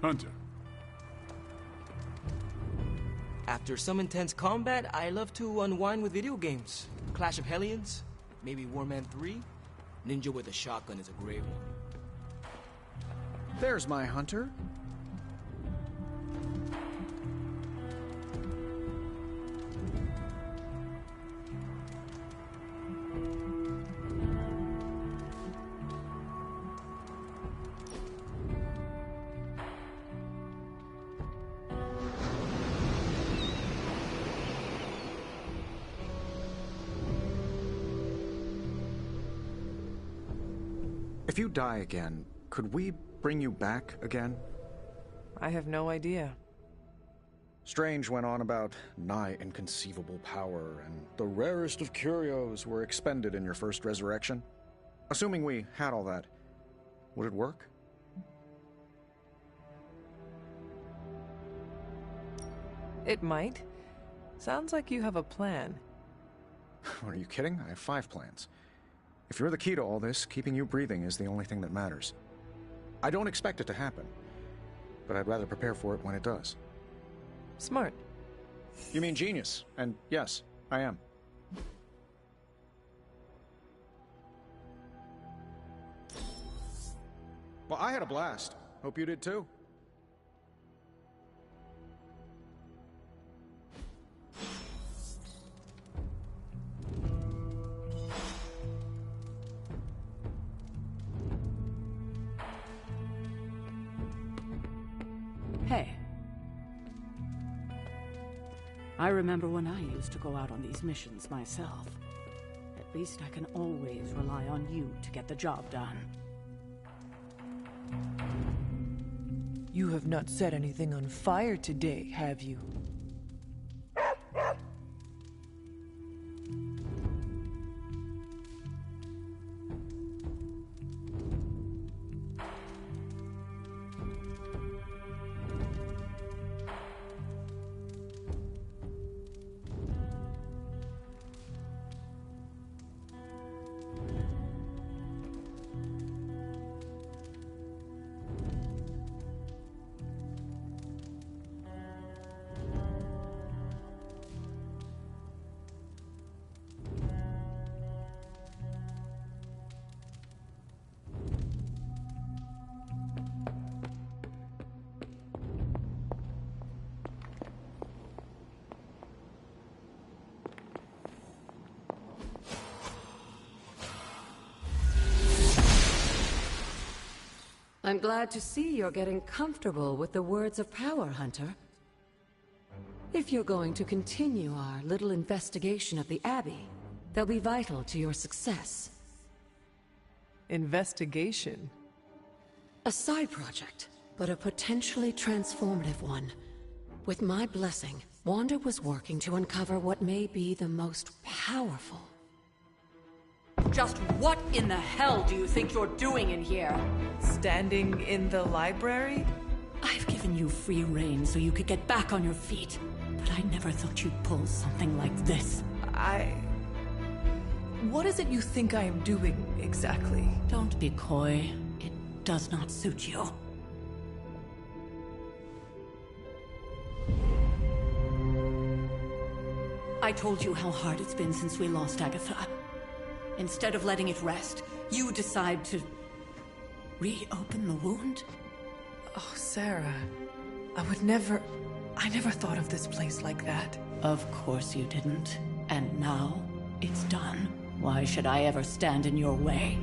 Hunter. After some intense combat, I love to unwind with video games. Clash of Hellions, maybe Warman 3. Ninja with a shotgun is a great one. There's my hunter. If you die again, could we bring you back again? I have no idea. Strange went on about nigh inconceivable power, and the rarest of curios were expended in your first resurrection. Assuming we had all that, would it work? It might. Sounds like you have a plan. Are you kidding? I have 5 plans. If you're the key to all this, keeping you breathing is the only thing that matters. I don't expect it to happen, but I'd rather prepare for it when it does. Smart. You mean genius, and yes, I am. Well, I had a blast. Hope you did too. Hey. I remember when I used to go out on these missions myself. At least I can always rely on you to get the job done. You have not set anything on fire today, have you? I'm glad to see you're getting comfortable with the words of power, Hunter. If you're going to continue our little investigation of the Abbey, they'll be vital to your success. Investigation? A side project, but a potentially transformative one. With my blessing, Wanda was working to uncover what may be the most powerful. Just what in the hell do you think you're doing in here? Standing in the library? I've given you free rein so you could get back on your feet, but I never thought you'd pull something like this. What is it you think I am doing, exactly? Don't be coy. It does not suit you. I told you how hard it's been since we lost Agatha. Instead of letting it rest, you decide to reopen the wound? Oh, Sarah. I never thought of this place like that. Of course you didn't. And now, it's done. Why should I ever stand in your way?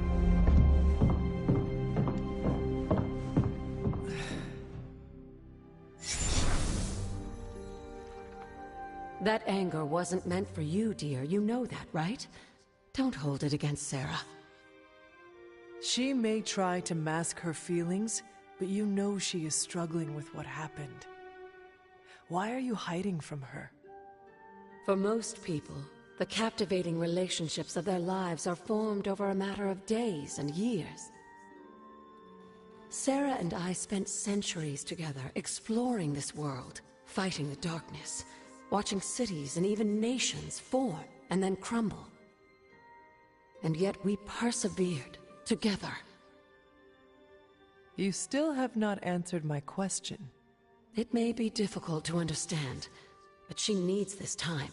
That anger wasn't meant for you, dear. You know that, right? Don't hold it against Sarah. She may try to mask her feelings, but you know she is struggling with what happened. Why are you hiding from her? For most people, the captivating relationships of their lives are formed over a matter of days and years. Sarah and I spent centuries together exploring this world, fighting the darkness, watching cities and even nations form and then crumble. And yet we persevered, together. You still have not answered my question. It may be difficult to understand, but she needs this time.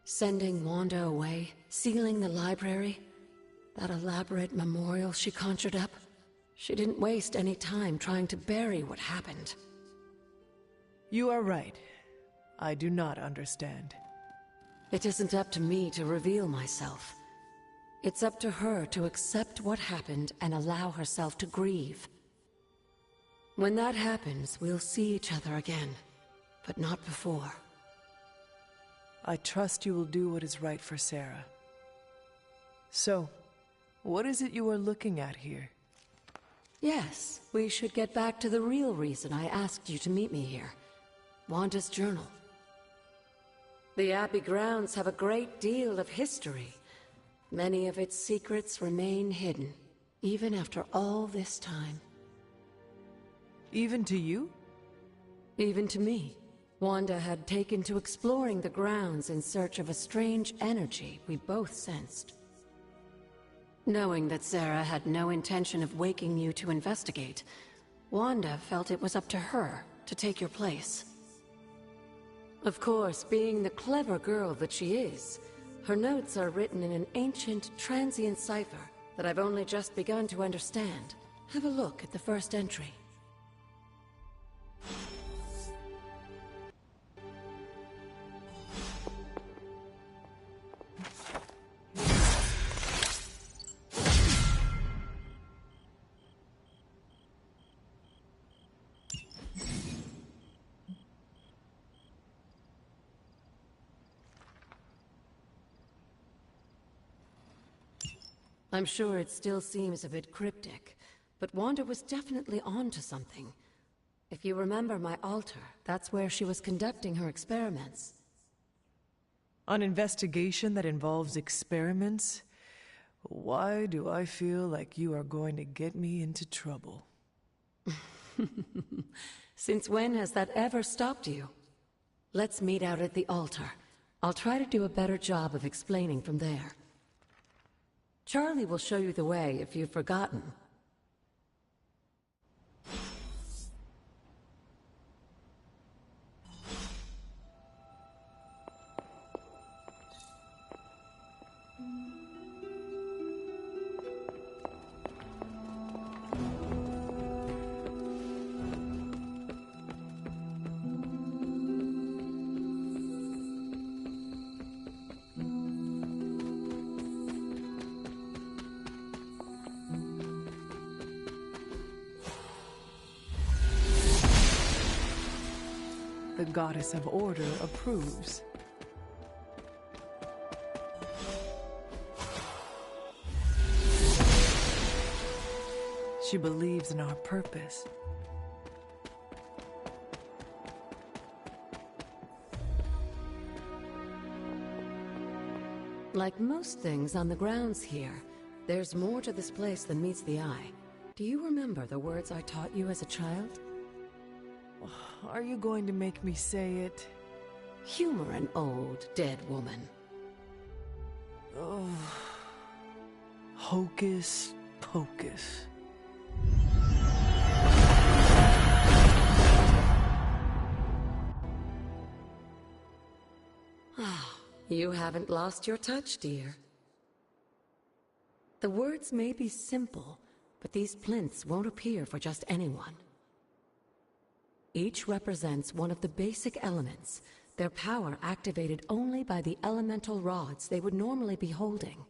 Sending Wanda away, sealing the library, that elaborate memorial she conjured up. She didn't waste any time trying to bury what happened. You are right. I do not understand. It isn't up to me to reveal myself. It's up to her to accept what happened and allow herself to grieve. When that happens, we'll see each other again, but not before. I trust you will do what is right for Sarah. So, what is it you are looking at here? Yes, we should get back to the real reason I asked you to meet me here. Wanda's journal. The Abbey grounds have a great deal of history. Many of its secrets remain hidden, even after all this time. Even to you? Even to me. Wanda had taken to exploring the grounds in search of a strange energy we both sensed. Knowing that Sarah had no intention of waking you to investigate, Wanda felt it was up to her to take your place. Of course, being the clever girl that she is, her notes are written in an ancient, transient cipher that I've only just begun to understand. Have a look at the first entry. I'm sure it still seems a bit cryptic, but Wanda was definitely onto something. If you remember my altar, that's where she was conducting her experiments. An investigation that involves experiments? Why do I feel like you are going to get me into trouble? Since when has that ever stopped you? Let's meet out at the altar. I'll try to do a better job of explaining from there. Charlie will show you the way if you've forgotten. The Goddess of Order approves. She believes in our purpose. Like most things on the grounds here, there's more to this place than meets the eye. Do you remember the words I taught you as a child? Are you going to make me say it? Humor an old, dead woman. Oh. Hocus pocus. You haven't lost your touch, dear. The words may be simple, but these plinths won't appear for just anyone. Each represents one of the basic elements, their power activated only by the elemental rods they would normally be holding.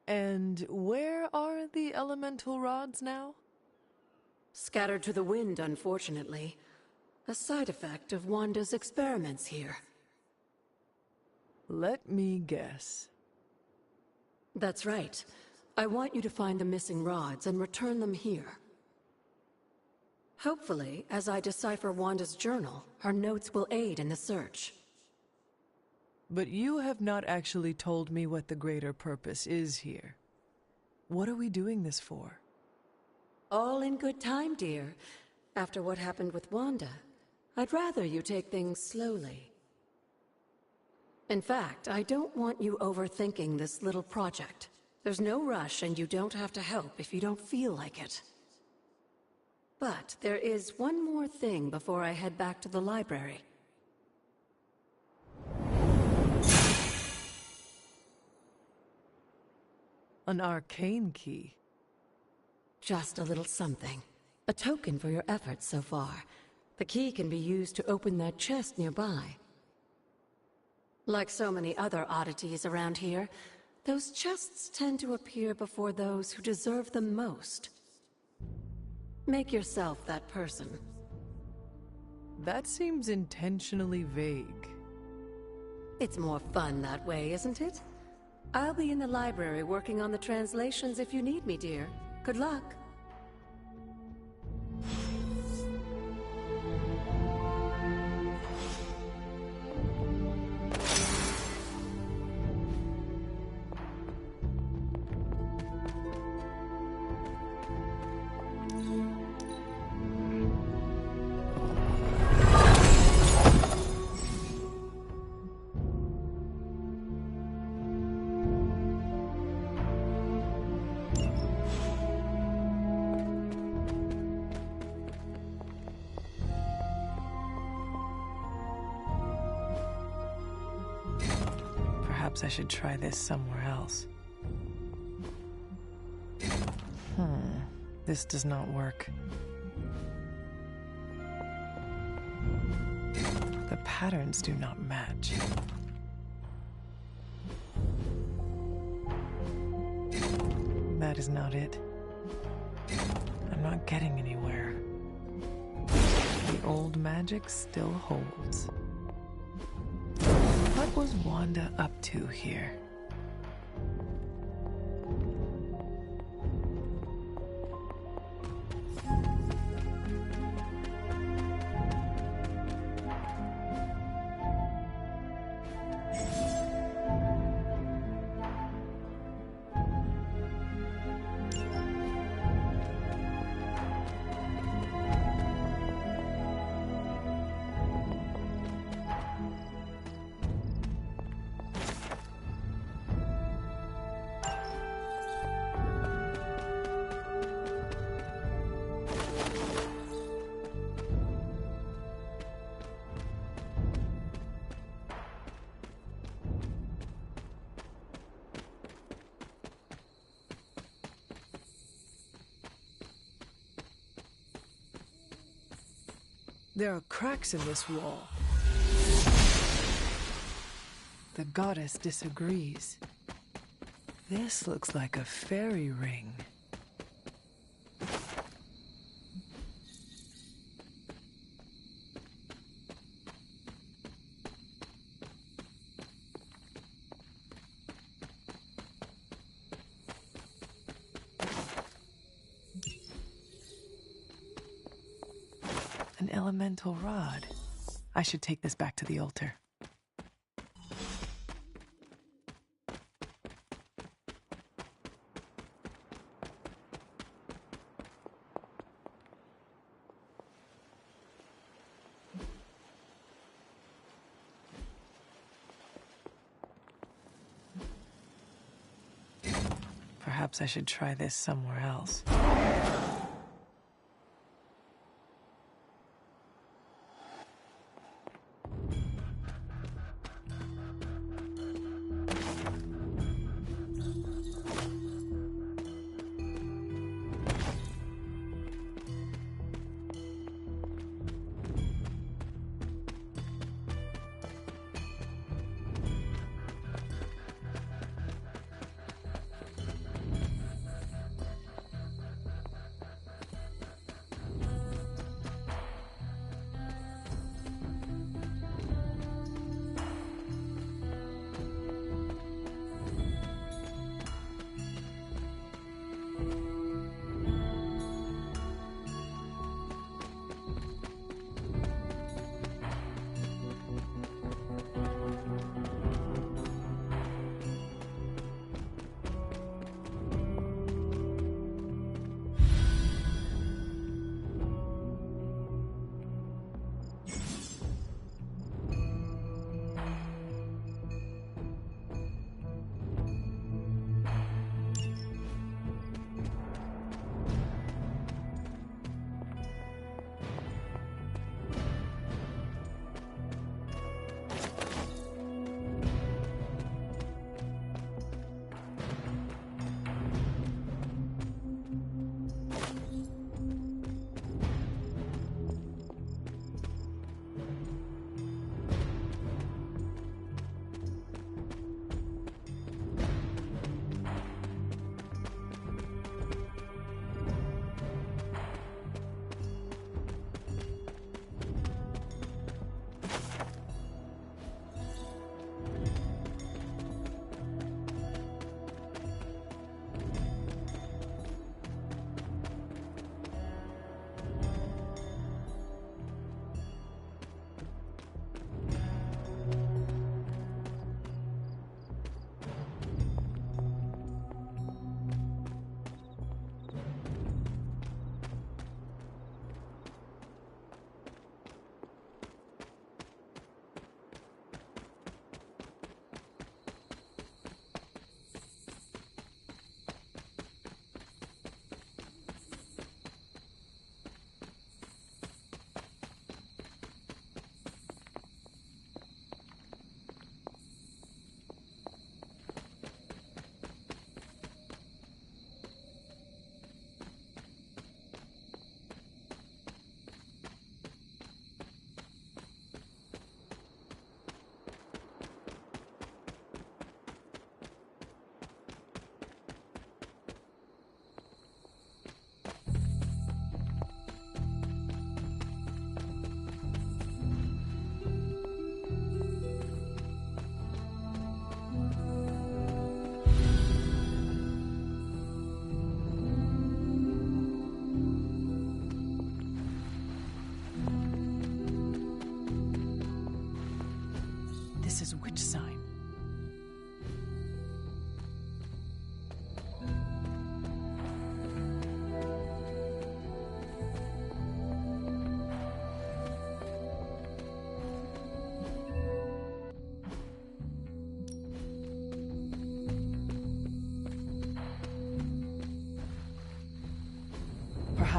And where are the elemental rods now? Scattered to the wind, unfortunately. A side effect of Wanda's experiments here. Let me guess. That's right. I want you to find the missing rods and return them here. Hopefully, as I decipher Wanda's journal, her notes will aid in the search. But you have not actually told me what the greater purpose is here. What are we doing this for? All in good time, dear. After what happened with Wanda, I'd rather you take things slowly. In fact, I don't want you overthinking this little project. There's no rush, and you don't have to help if you don't feel like it. But there is one more thing before I head back to the library. An arcane key. Just a little something. A token for your efforts so far. The key can be used to open that chest nearby. Like so many other oddities around here, those chests tend to appear before those who deserve them most. Make yourself that person. That seems intentionally vague. It's more fun that way, isn't it? I'll be in the library working on the translations if you need me, dear. Good luck. Perhaps I should try this somewhere else. This does not work. The patterns do not match. That is not it. I'm not getting anywhere. The old magic still holds. What was Wanda up to here? There are cracks in this wall. The goddess disagrees. This looks like a fairy ring. An elemental rod. I should take this back to the altar. Perhaps I should try this somewhere else.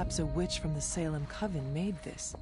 Perhaps a witch from the Salem Coven made this.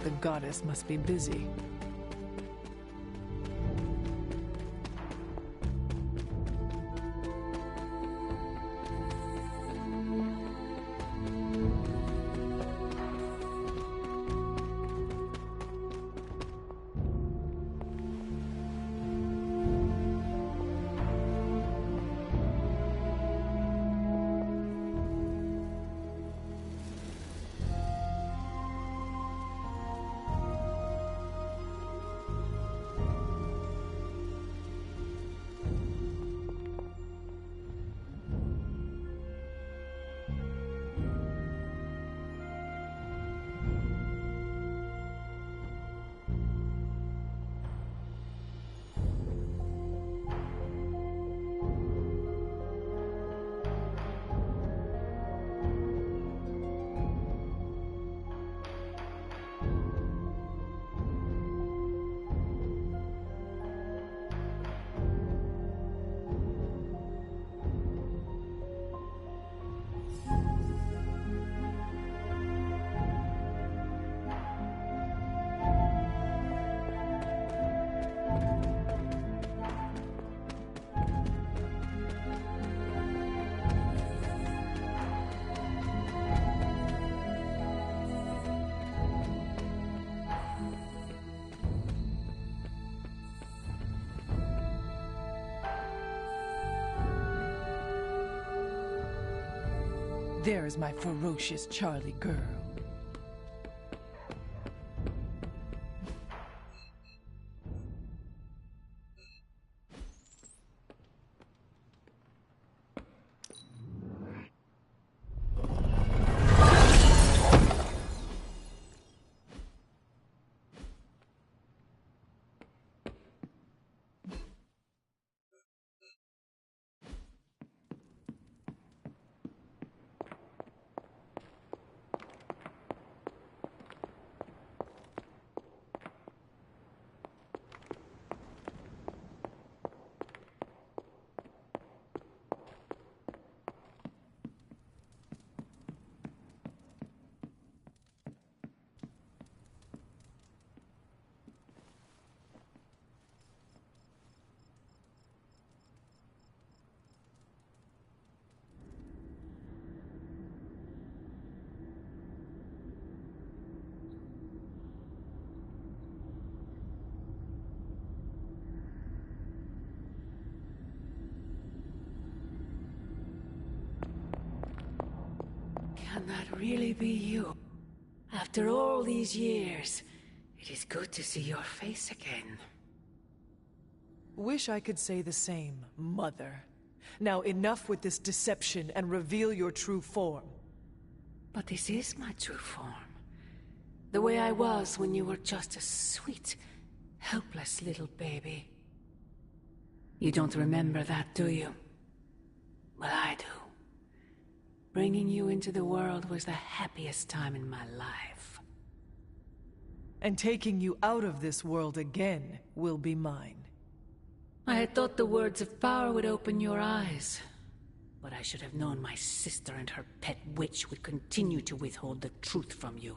The goddess must be busy. There is my ferocious Charlie girl. Can that really be you? After all these years, it is good to see your face again. Wish I could say the same, Mother. Now enough with this deception and reveal your true form. But this is my true form. The way I was when you were just a sweet, helpless little baby. You don't remember that, do you? Well, I do. Bringing you into the world was the happiest time in my life. And taking you out of this world again will be mine. I had thought the words of power would open your eyes. But I should have known my sister and her pet witch would continue to withhold the truth from you.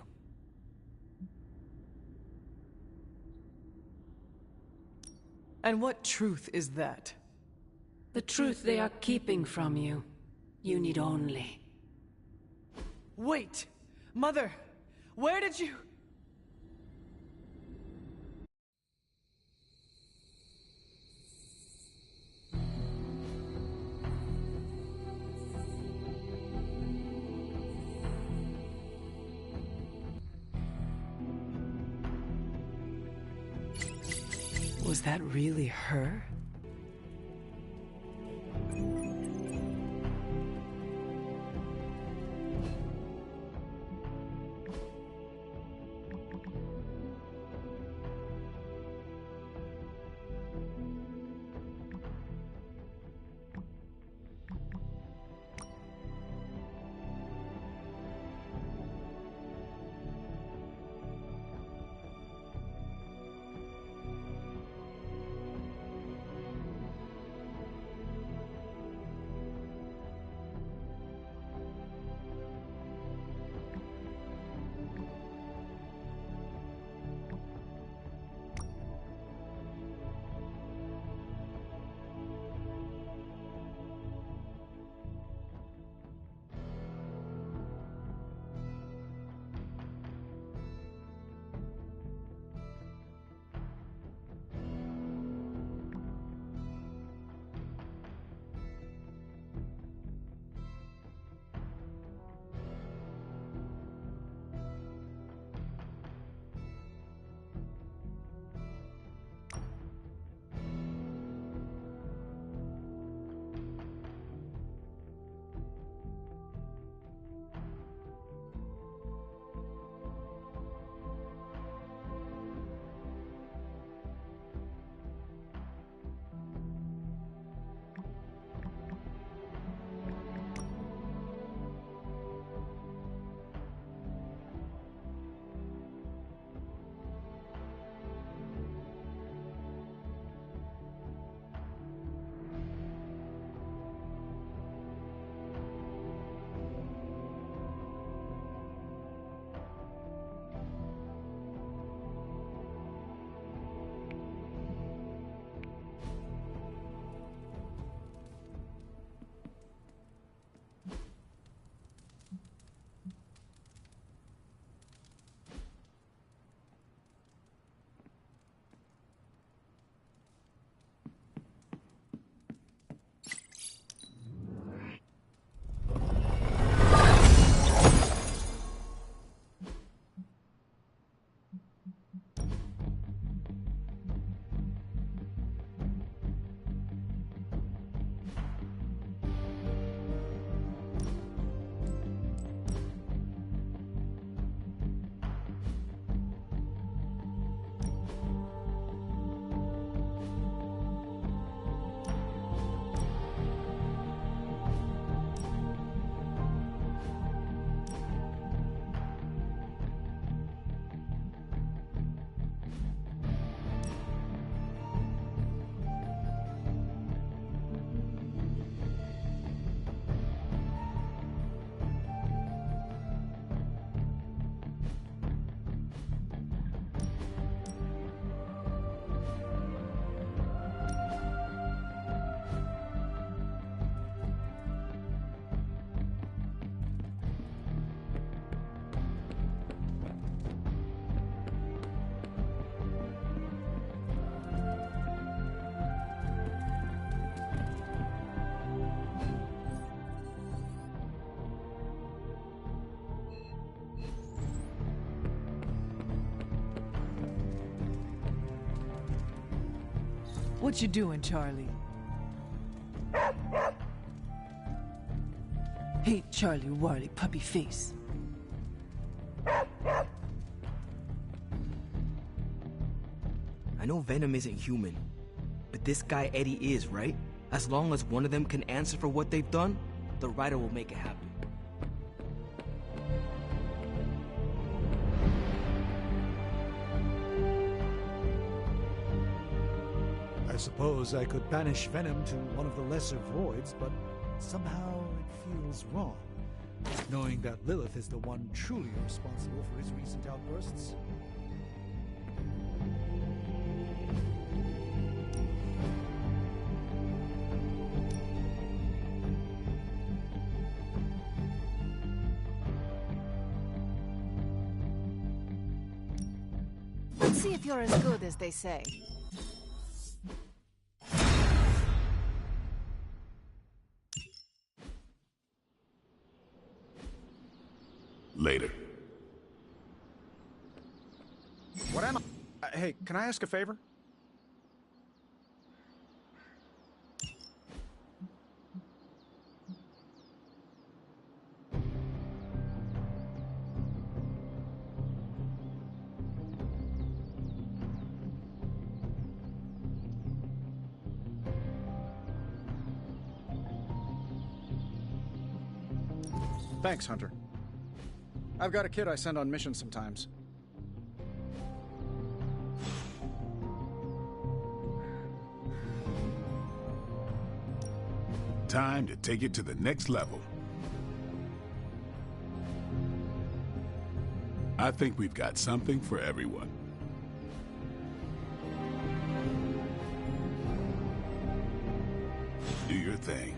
And what truth is that? The truth they are keeping from you. You need only. Wait! Mother! Where did you... Was that really her? What you doing, Charlie? Hey, Charlie Warley, puppy face. I know Venom isn't human, but this guy Eddie is, right? As long as one of them can answer for what they've done, the writer will make it happen. I suppose I could banish Venom to one of the lesser voids, but somehow it feels wrong, knowing that Lilith is the one truly responsible for his recent outbursts. Let's see if you're as good as they say. Later. What am I? Hey, can I ask a favor? Thanks, Hunter. I've got a kid I send on missions sometimes. Time to take it to the next level. I think we've got something for everyone. Do your thing.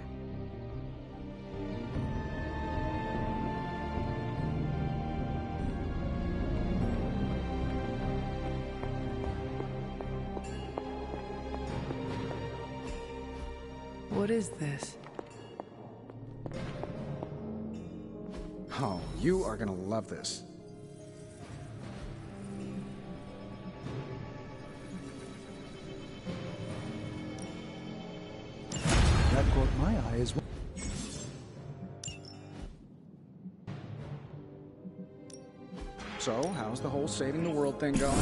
What is this? Oh, you are gonna love this. That caught my eye as well. So, how's the whole saving the world thing going?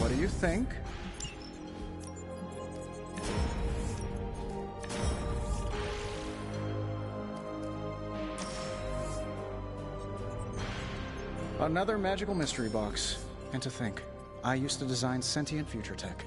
What do you think? Another magical mystery box. And to think, I used to design sentient future tech.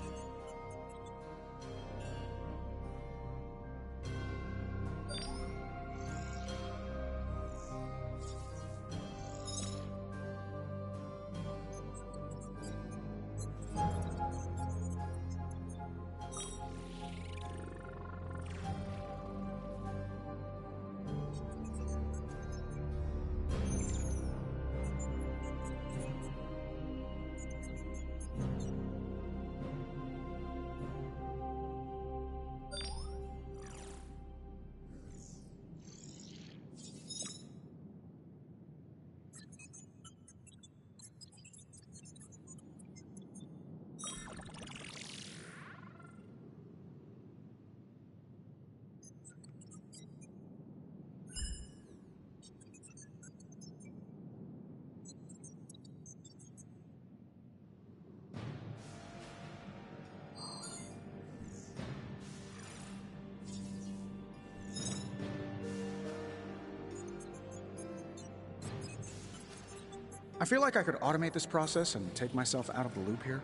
I feel like I could automate this process and take myself out of the loop here.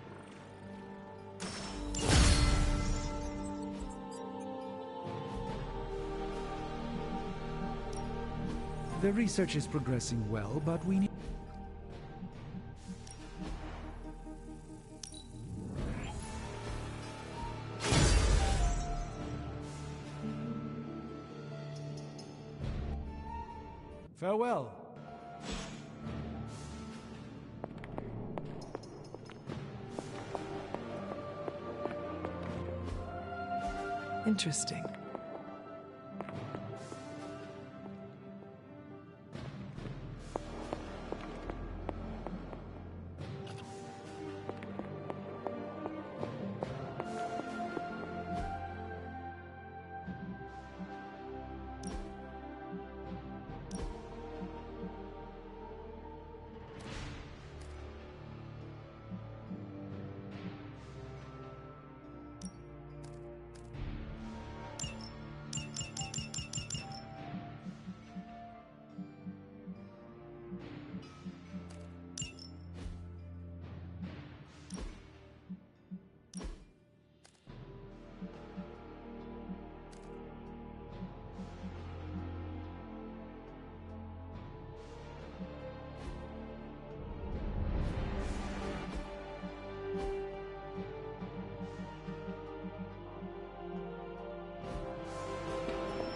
The research is progressing well, but we need... Farewell. Interesting.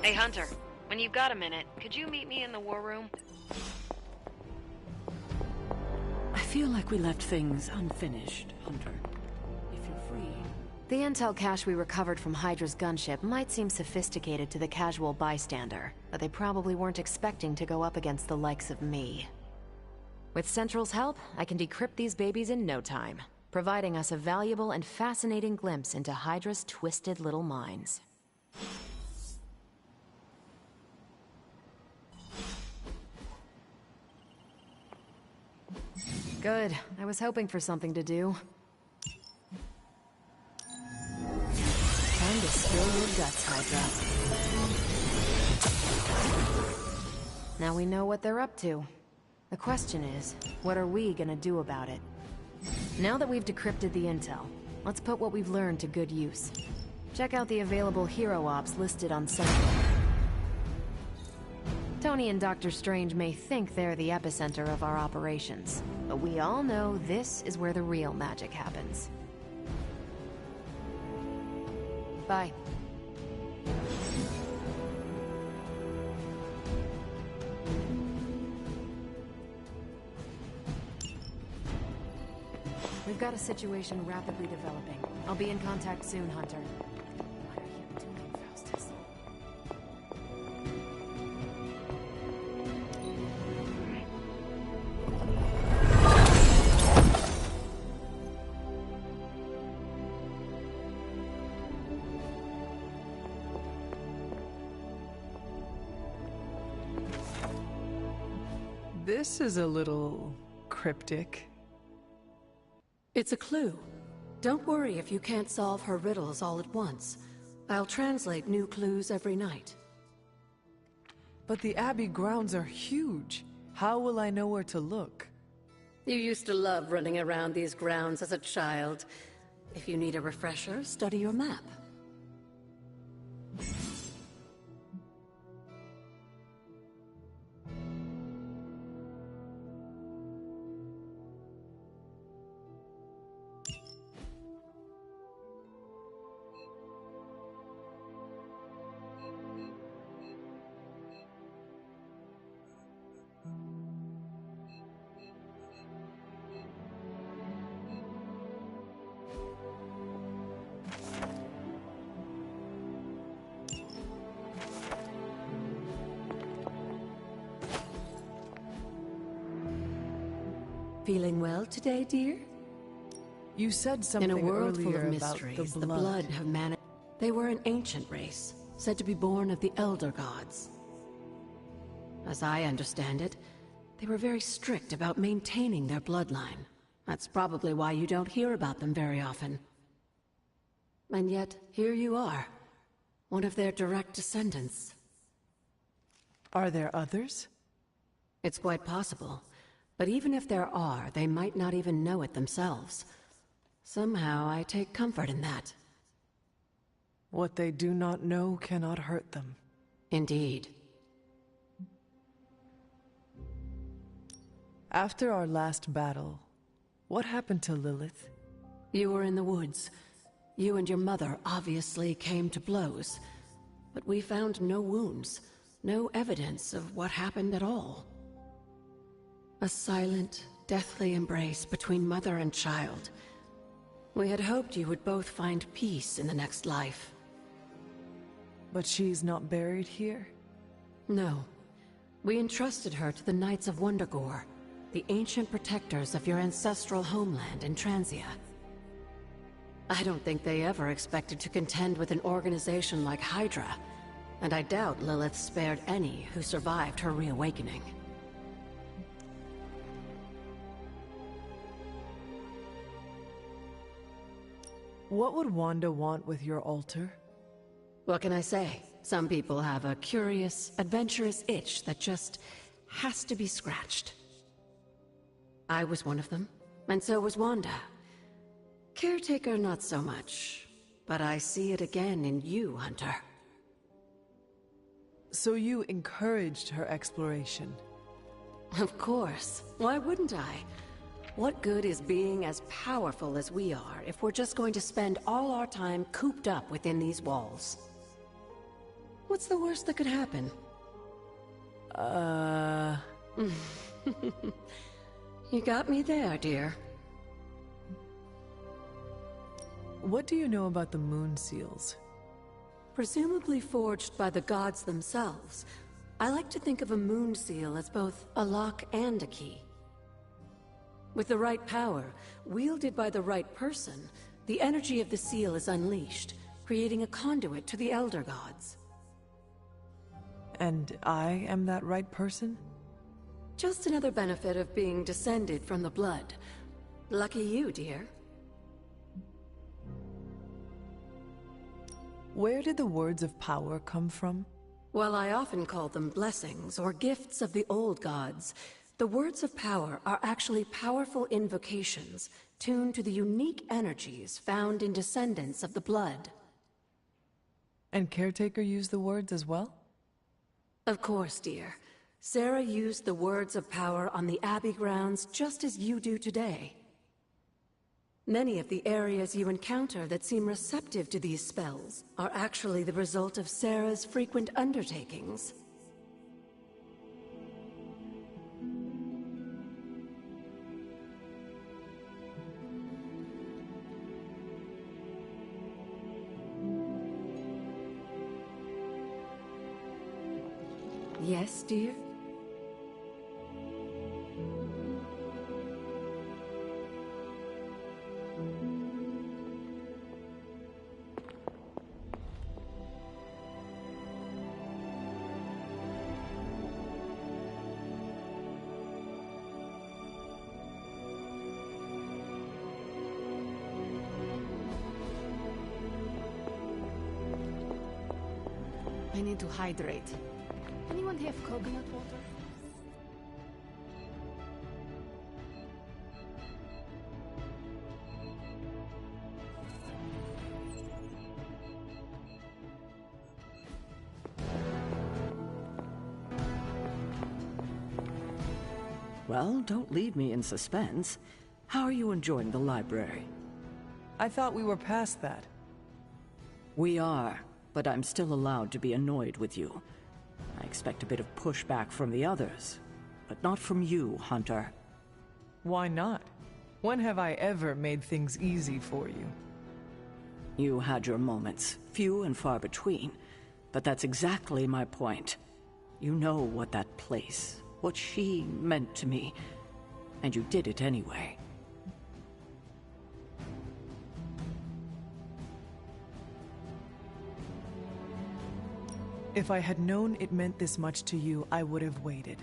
Hey, Hunter. When you've got a minute, could you meet me in the war room? I feel like we left things unfinished, Hunter. If you're free... The intel cache we recovered from Hydra's gunship might seem sophisticated to the casual bystander, but they probably weren't expecting to go up against the likes of me. With Central's help, I can decrypt these babies in no time, providing us a valuable and fascinating glimpse into Hydra's twisted little minds. Good. I was hoping for something to do. Time to spill your guts, Hydra. Now we know what they're up to. The question is, what are we gonna do about it? Now that we've decrypted the intel, let's put what we've learned to good use. Check out the available hero ops listed on Central. Tony and Dr. Strange may think they're the epicenter of our operations, but we all know this is where the real magic happens. Bye. We've got a situation rapidly developing. I'll be in contact soon, Hunter. What are you doing, Faustus? This is a little cryptic. It's a clue. Don't worry if you can't solve her riddles all at once. I'll translate new clues every night. But the Abbey grounds are huge. How will I know where to look? You used to love running around these grounds as a child. If you need a refresher, study your map. Feeling well today, dear? You said something in a world full earlier of about mysteries, the the blood. blood have managed. They were an ancient race, said to be born of the Elder Gods. As I understand it, they were very strict about maintaining their bloodline. That's probably why you don't hear about them very often. And yet, here you are, one of their direct descendants. Are there others? It's quite possible. But even if there are, they might not even know it themselves. Somehow, I take comfort in that. What they do not know cannot hurt them. Indeed. After our last battle, what happened to Lilith? You were in the woods. You and your mother obviously came to blows. But we found no wounds, no evidence of what happened at all. A silent, deathly embrace between mother and child. We had hoped you would both find peace in the next life. But she's not buried here? No. We entrusted her to the Knights of Wundagore, the ancient protectors of your ancestral homeland in Transia. I don't think they ever expected to contend with an organization like Hydra, and I doubt Lilith spared any who survived her reawakening. What would Wanda want with your altar? What can I say? Some people have a curious, adventurous itch that just has to be scratched. I was one of them, and so was Wanda. Caretaker, not so much. But I see it again in you, Hunter. So you encouraged her exploration? Of course. Why wouldn't I? What good is being as powerful as we are if we're just going to spend all our time cooped up within these walls? What's the worst that could happen? You got me there, dear. What do you know about the moon seals? Presumably forged by the gods themselves, I like to think of a moon seal as both a lock and a key. With the right power, wielded by the right person, the energy of the seal is unleashed, creating a conduit to the Elder Gods. And I am that right person? Just another benefit of being descended from the blood. Lucky you, dear. Where did the words of power come from? While I often call them blessings or gifts of the old gods, the words of power are actually powerful invocations tuned to the unique energies found in descendants of the blood. And Caretaker used the words as well? Of course, dear. Sarah used the words of power on the Abbey grounds just as you do today. Many of the areas you encounter that seem receptive to these spells are actually the result of Sarah's frequent undertakings. Yes, dear? I need to hydrate. Anyone have coconut water? Well, don't leave me in suspense. How are you enjoying the library? I thought we were past that. We are, but I'm still allowed to be annoyed with you. I expect a bit of pushback from the others, but not from you, Hunter. Why not? When have I ever made things easy for you? You had your moments, few and far between, but that's exactly my point. You know what that place, what she meant to me, and you did it anyway. If I had known it meant this much to you, I would have waited.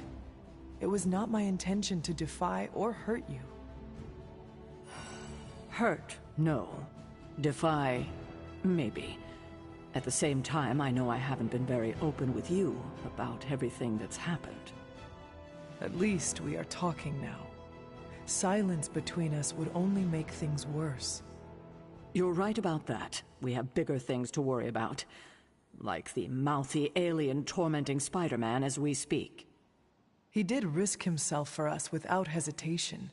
It was not my intention to defy or hurt you. Hurt, no. Defy, maybe. At the same time, I know I haven't been very open with you about everything that's happened. At least we are talking now. Silence between us would only make things worse. You're right about that. We have bigger things to worry about. Like the mouthy alien tormenting Spider-Man as we speak. He did risk himself for us without hesitation.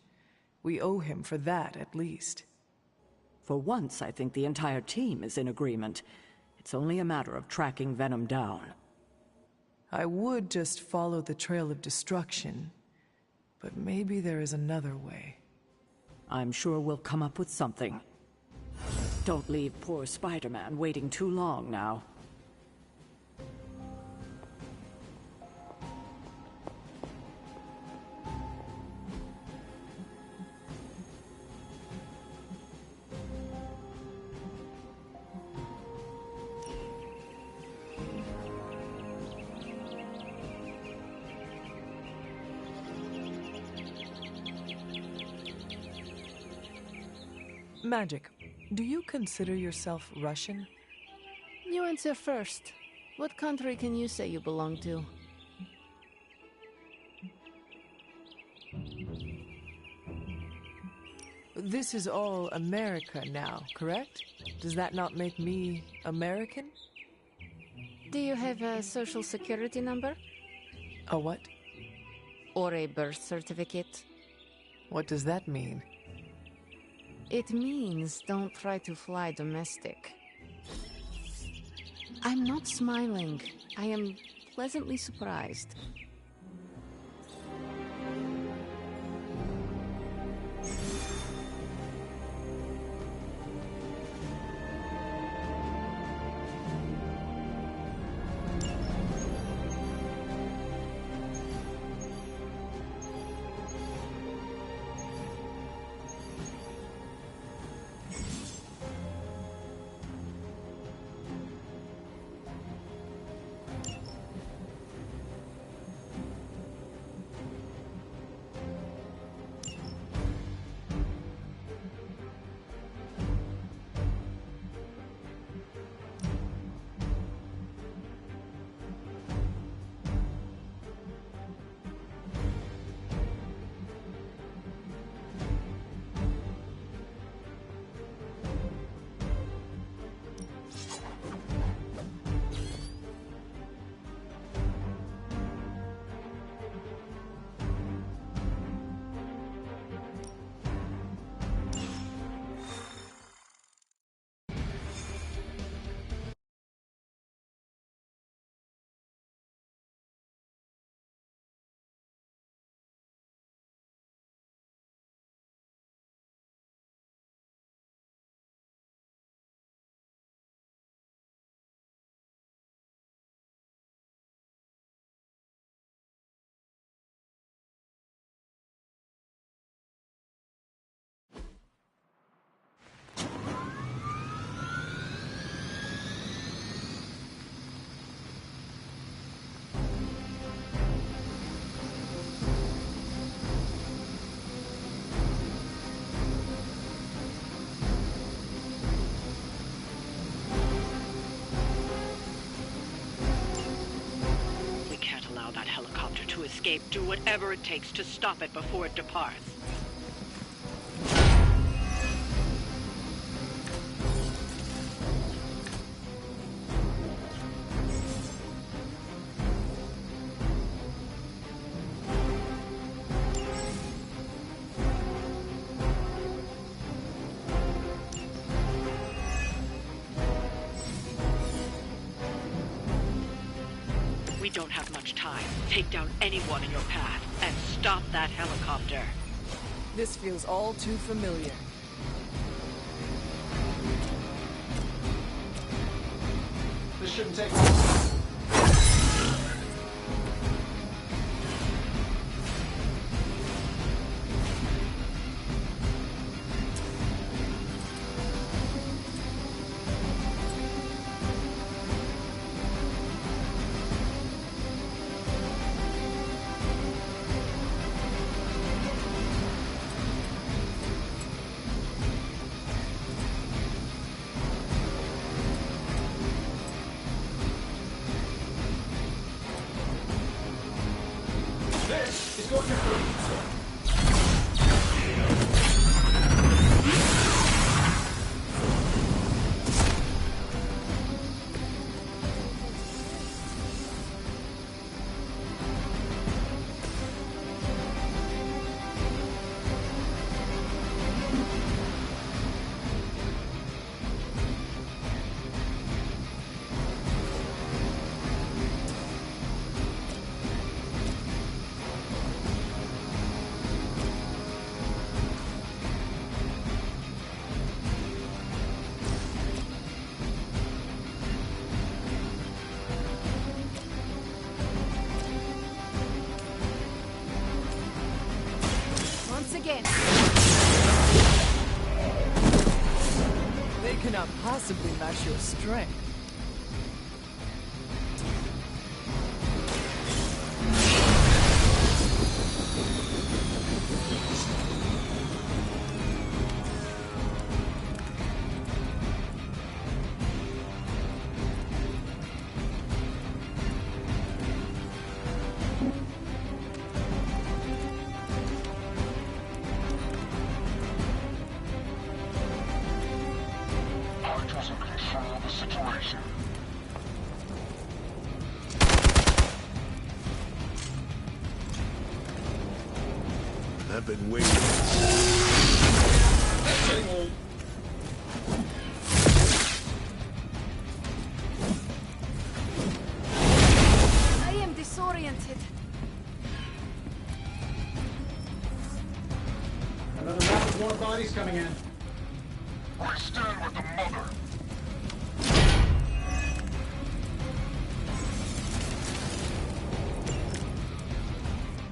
We owe him for that, at least. For once, I think the entire team is in agreement. It's only a matter of tracking Venom down. I would just follow the trail of destruction, but maybe there is another way. I'm sure we'll come up with something. Don't leave poor Spider-Man waiting too long now. Magic, do you consider yourself Russian? You answer first. What country can you say you belong to? This is all America now, correct? Does that not make me American? Do you have a social security number? A what? Or a birth certificate? What does that mean? It means don't try to fly domestic. I'm not smiling. I am pleasantly surprised. Escape, do whatever it takes to stop it before it departs. We don't have much time. Take down anyone in your path and stop that helicopter. This feels all too familiar. This shouldn't take long. They cannot possibly match your strength. I've been waiting. More bodies coming in. I stand with the mother.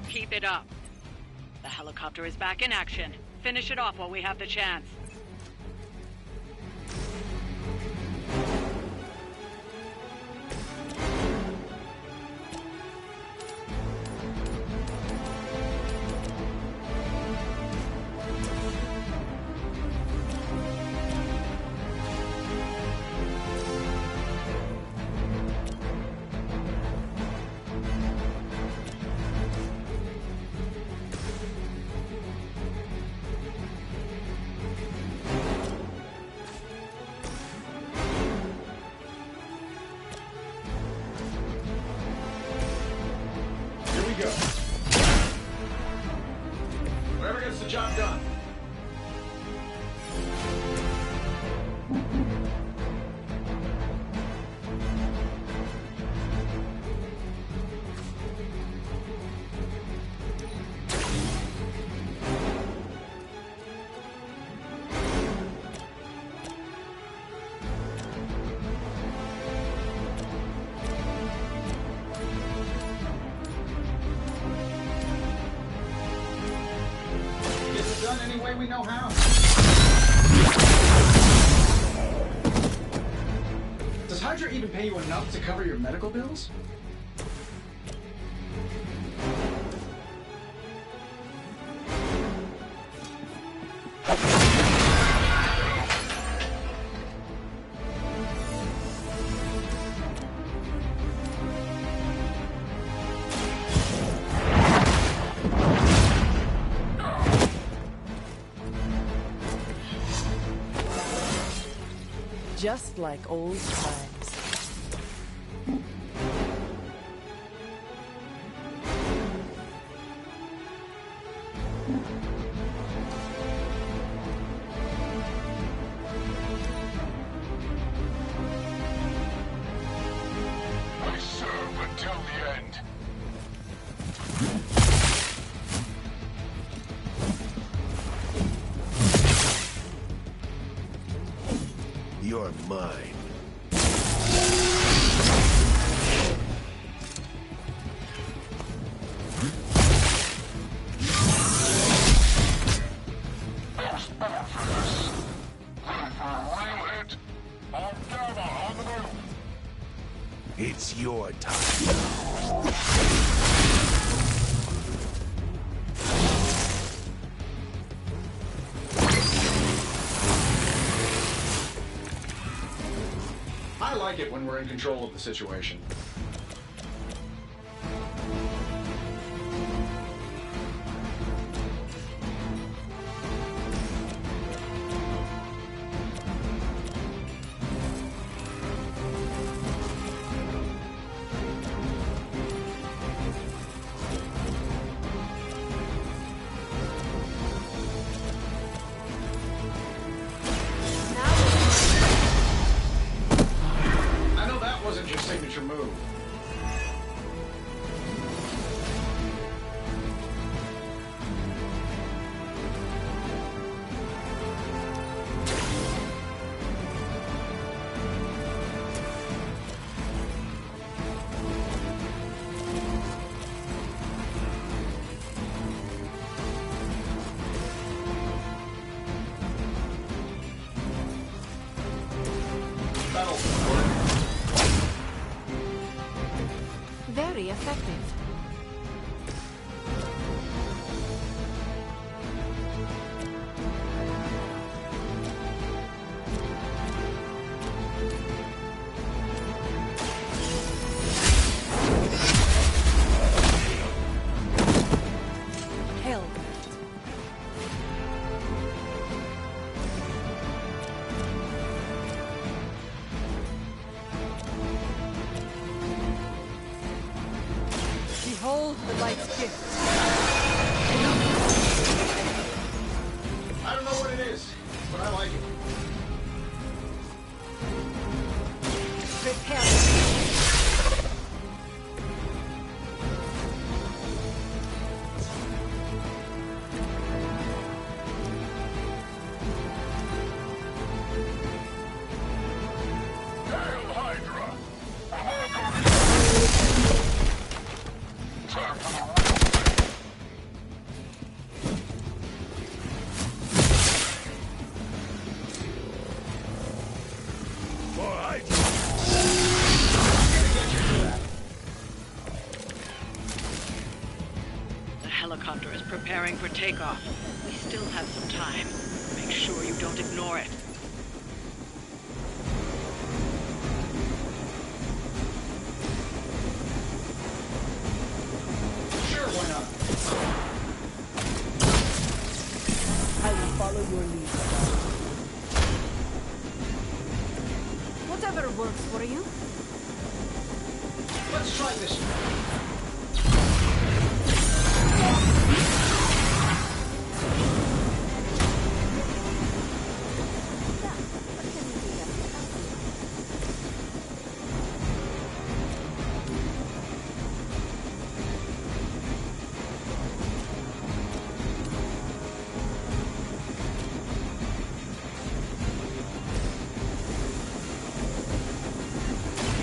Keep it up. The helicopter is back in action. Finish it off while we have the chance. Go. Whoever gets the job done. Any way we know how. Does Hydra even pay you enough to cover your medical bills? Just like old times. I serve until the end. You're mine. It's your time. I like it when we're in control of the situation. Wasn't your signature move. Battle. Very effective. Behold the light's gift. I don't know what it is, but I like it. Prepare. helicopter is preparing for takeoff. We still have some time. Make sure you don't ignore it. Sure, why not? I will follow your lead. Whatever works for you. Let's try this one.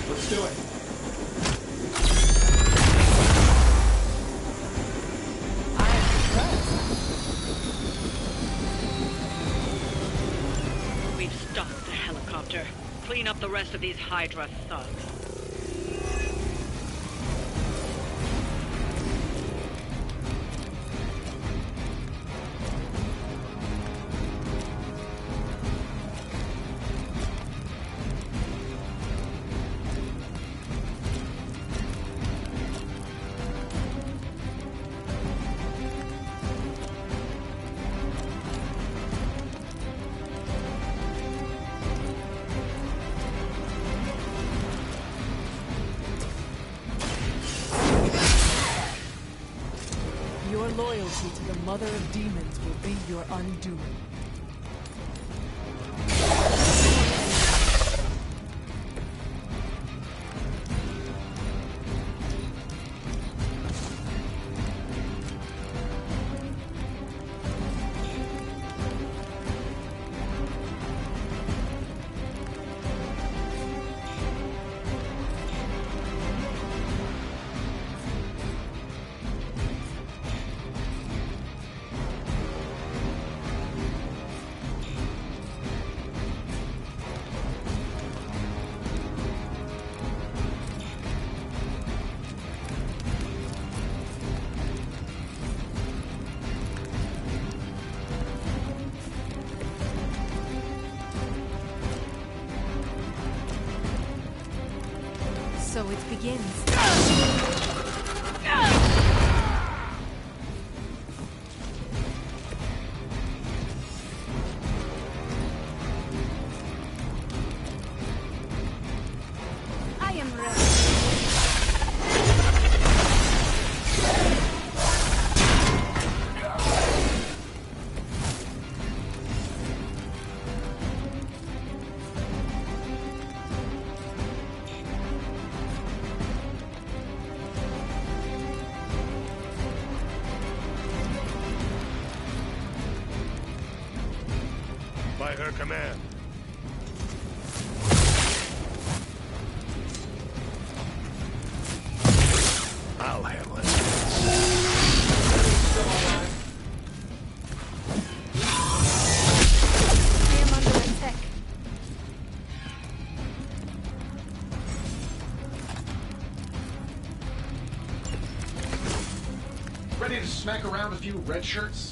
Let's do it. We've stopped the helicopter. Clean up the rest of these Hydra thugs. Your loyalty to the Mother of Demons will be your undoing. So it begins. I am ready. By her command. I'll handle it. I am under attack. Ready to smack around a few red shirts?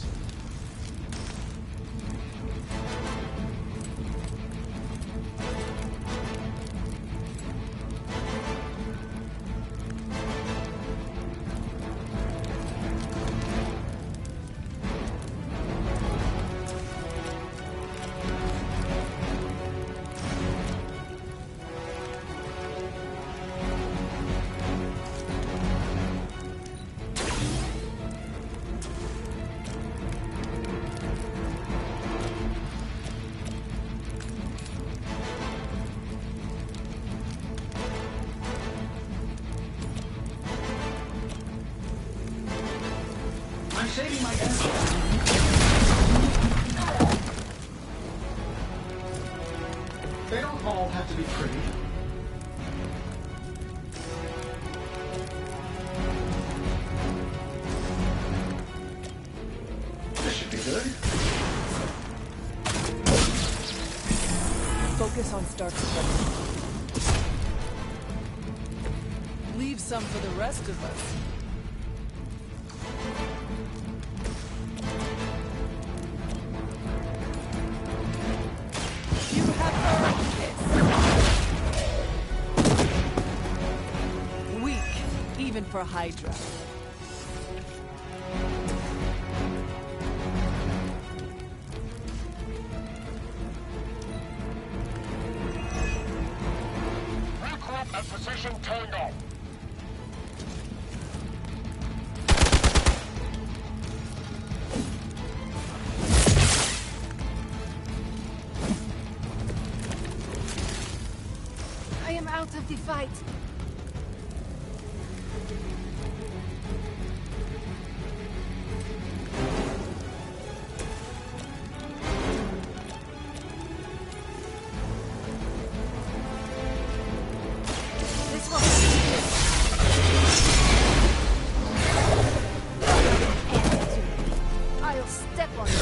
I'm saving my energy. They don't all have to be pretty. This should be good. Focus on Stark's weapon. Leave some for the rest of us. even for Hydra. Regroup at position Tango. I am out of the fight. This one. I'll step on you.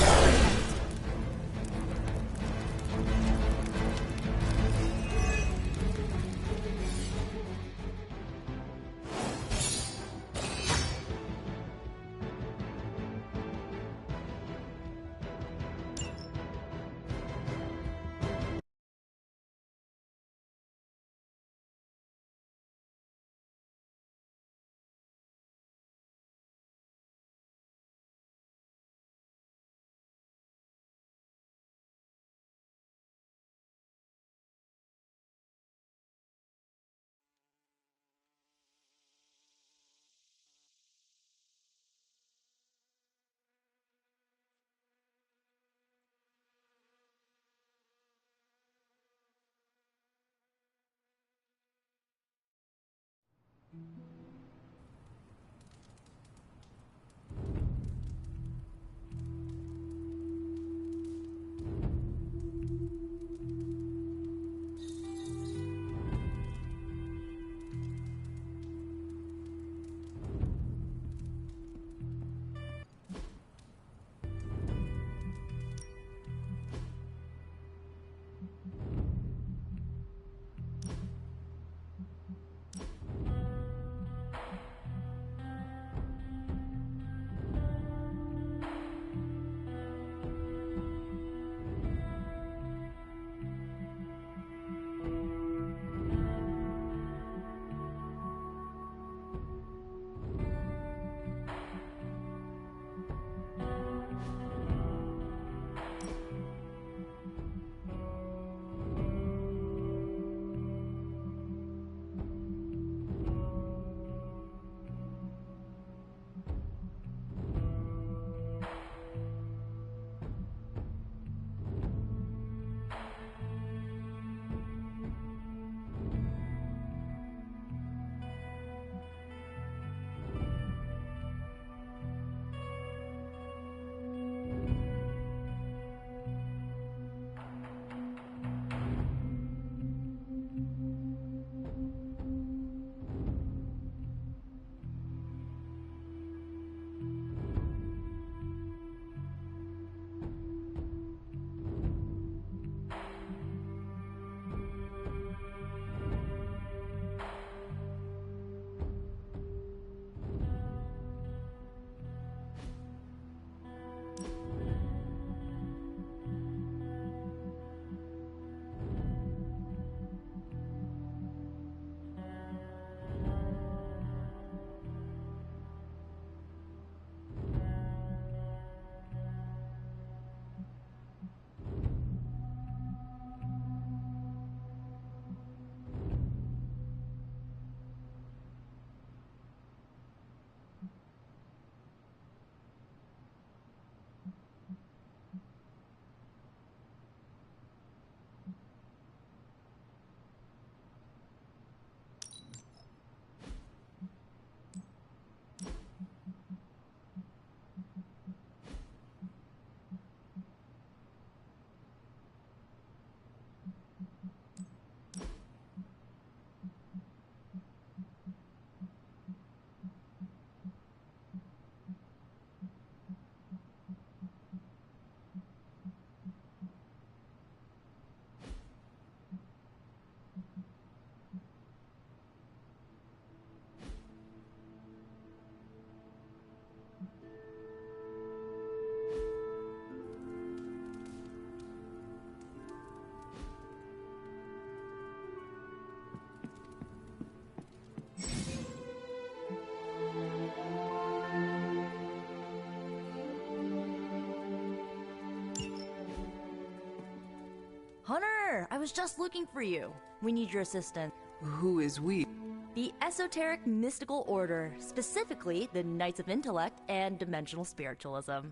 Hunter, I was just looking for you. We need your assistance. Who is we? The Esoteric Mystical Order, specifically the Knights of Intellect and Dimensional Spiritualism.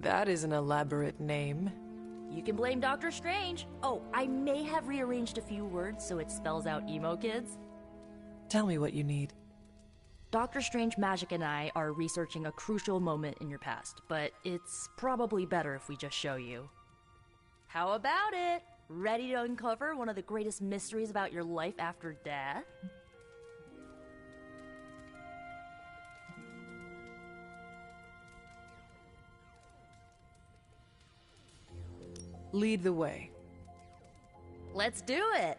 That is an elaborate name. You can blame Dr. Strange. Oh, I may have rearranged a few words so it spells out emo kids. Tell me what you need. Dr. Strange Magic and I are researching a crucial moment in your past, but it's probably better if we just show you. How about it? Ready to uncover one of the greatest mysteries about your life after death? Lead the way. Let's do it!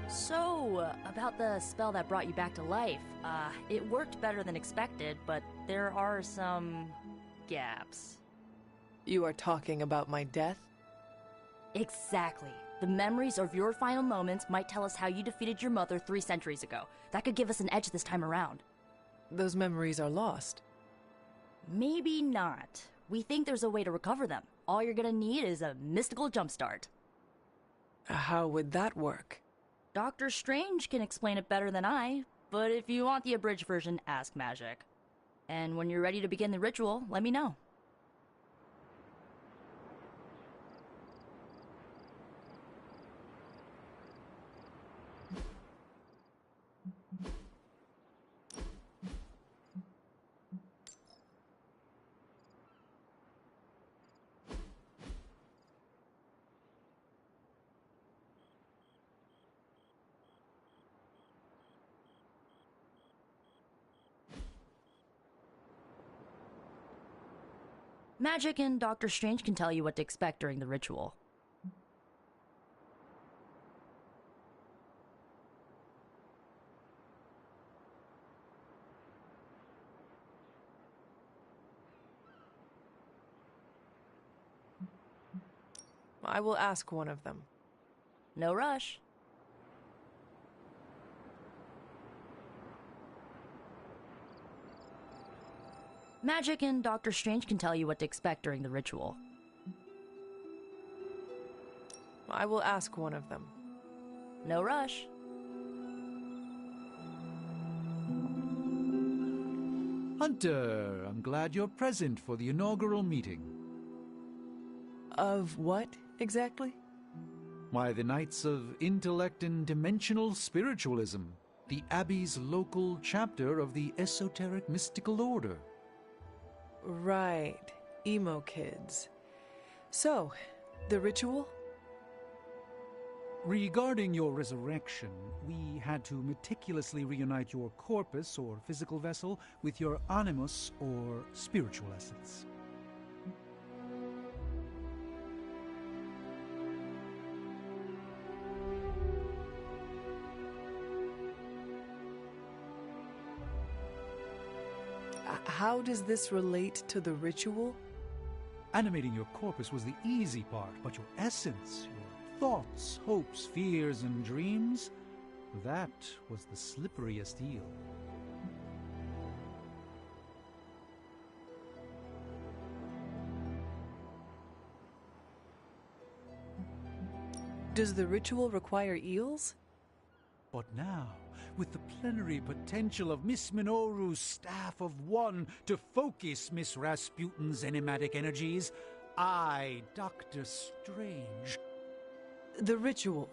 So, about the spell that brought you back to life, it worked better than expected, but there are some gaps. You are talking about my death? Exactly. The memories of your final moments might tell us how you defeated your mother 3 centuries ago. That could give us an edge this time around. Those memories are lost. Maybe not. We think there's a way to recover them. All you're gonna need is a mystical jumpstart. How would that work? Doctor Strange can explain it better than I, but if you want the abridged version, ask Magic. And when you're ready to begin the ritual, let me know. Magic and Doctor Strange can tell you what to expect during the ritual. I will ask one of them. No rush. Magic and Doctor Strange can tell you what to expect during the ritual. I will ask one of them. No rush. Hunter, I'm glad you're present for the inaugural meeting. Of what, exactly? Why, the Knights of Intellect and Dimensional Spiritualism, the Abbey's local chapter of the Esoteric Mystical Order. Right, emo kids. So, the ritual? Regarding your resurrection, we had to meticulously reunite your corpus, or physical vessel, with your animus, or spiritual essence. How does this relate to the ritual? Animating your corpus was the easy part, but your essence, your thoughts, hopes, fears, and dreams, that was the slipperiest eel. Does the ritual require eels? But now, with the plenary potential of Miss Minoru's Staff of One to focus Miss Rasputin's enigmatic energies, I, Doctor Strange... The ritual.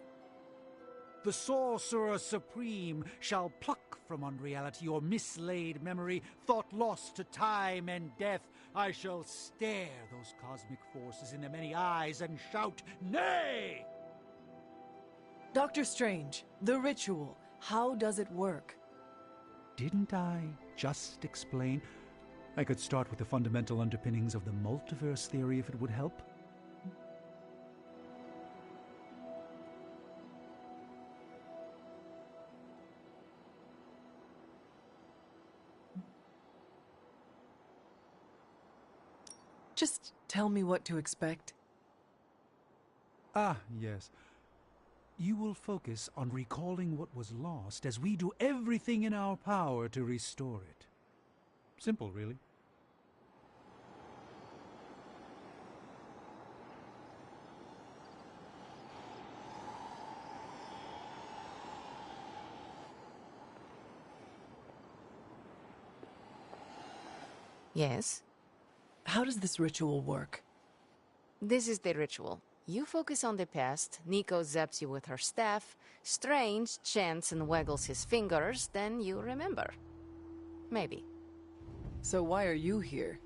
The Sorcerer Supreme shall pluck from unreality your mislaid memory, thought lost to time and death. I shall stare those cosmic forces in the many eyes and shout, "Nay!" Dr. Strange, the ritual. How does it work? Didn't I just explain? I could start with the fundamental underpinnings of the multiverse theory if it would help. Just tell me what to expect. Ah, yes. You will focus on recalling what was lost as we do everything in our power to restore it. Simple, really. Yes? How does this ritual work? This is the ritual. You focus on the past, Nico zaps you with her staff, Strange chants and waggles his fingers, then you remember. Maybe. So why are you here?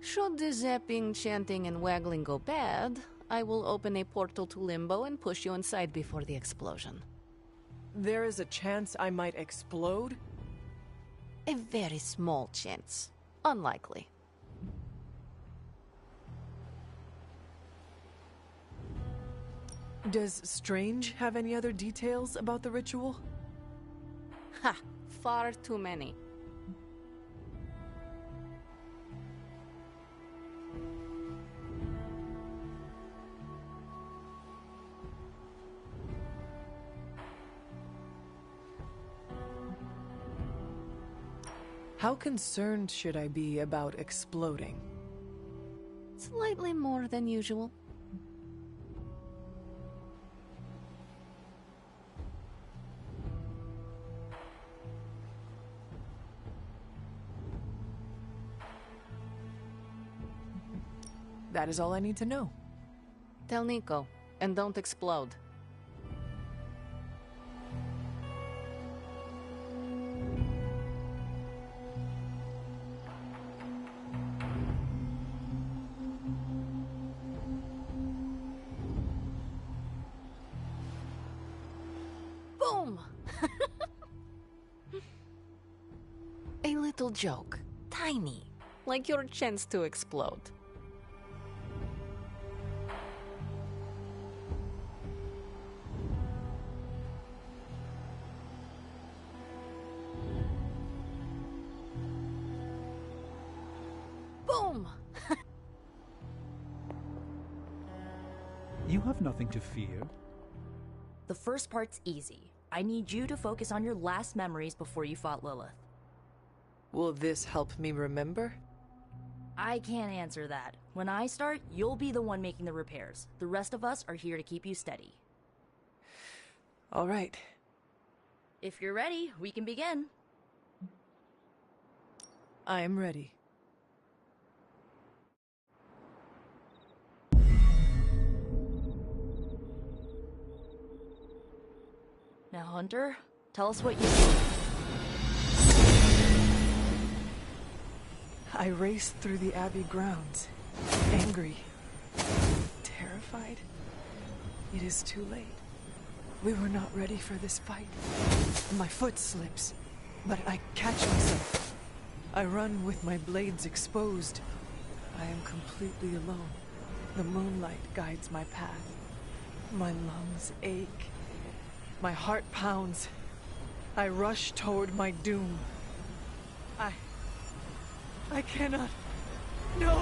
Should the zapping, chanting, and waggling go bad, I will open a portal to Limbo and push you inside before the explosion. There is a chance I might explode? A very small chance. Unlikely. Does Strange have any other details about the ritual? Ha! Far too many. How concerned should I be about exploding? Slightly more than usual. That is all I need to know. Tell Nico, and don't explode. Boom! A little joke. Tiny. Like your chance to explode. Boom! You have nothing to fear. The first part's easy. I need you to focus on your last memories before you fought Lilith. Will this help me remember? I can't answer that. When I start, you'll be the one making the repairs. The rest of us are here to keep you steady. All right. If you're ready, we can begin. I am ready. Now, Hunter, tell us what you see. I raced through the Abbey grounds, angry, terrified. It is too late. We were not ready for this fight. My foot slips, but I catch myself. I run with my blades exposed. I am completely alone. The moonlight guides my path. My lungs ache. My heart pounds. I rush toward my doom. I cannot. No!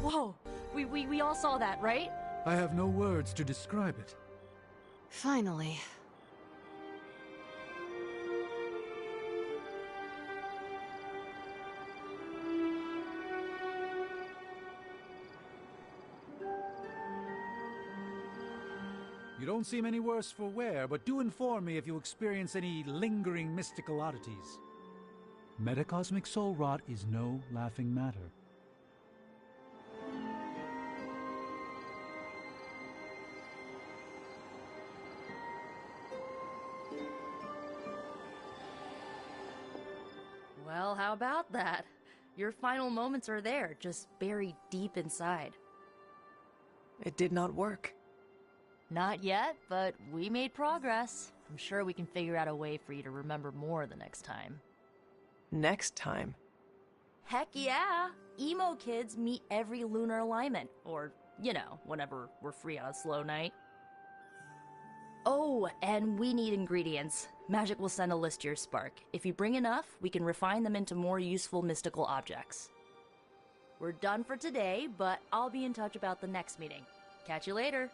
Whoa! We all saw that, right? I have no words to describe it. Finally. You don't seem any worse for wear, but do inform me if you experience any lingering mystical oddities. Metacosmic soul rot is no laughing matter. Well, how about that? Your final moments are there, just buried deep inside. It did not work. Not yet, but we made progress. I'm sure we can figure out a way for you to remember more the next time. Next time? Heck yeah! Emo kids meet every lunar alignment. Or, you know, whenever we're free on a slow night. Oh, and we need ingredients. Magic will send a list to your spark. If you bring enough, we can refine them into more useful mystical objects. We're done for today, but I'll be in touch about the next meeting. Catch you later.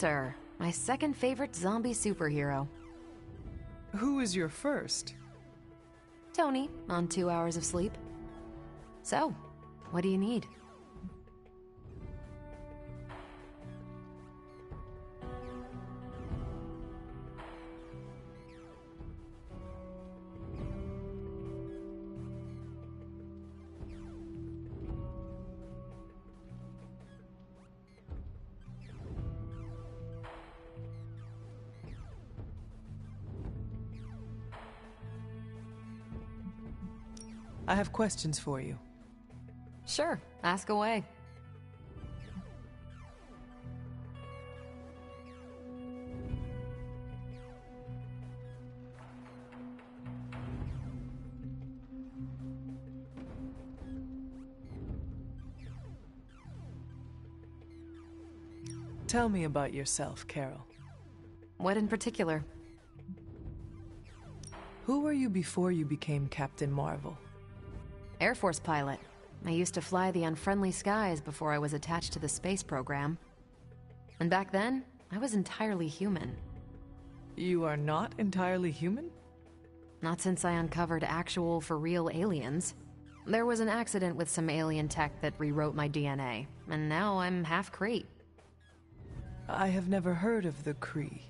Hunter, my second favorite zombie superhero. Who is your first? Tony, on 2 hours of sleep. So, what do you need? I have questions for you. Sure, ask away. Tell me about yourself, Carol. What in particular? Who were you before you became Captain Marvel? Air Force pilot. I used to fly the unfriendly skies before I was attached to the space program. And back then, I was entirely human. You are not entirely human? Not since I uncovered actual, for real aliens. There was an accident with some alien tech that rewrote my DNA, and now I'm half Kree. I have never heard of the Kree.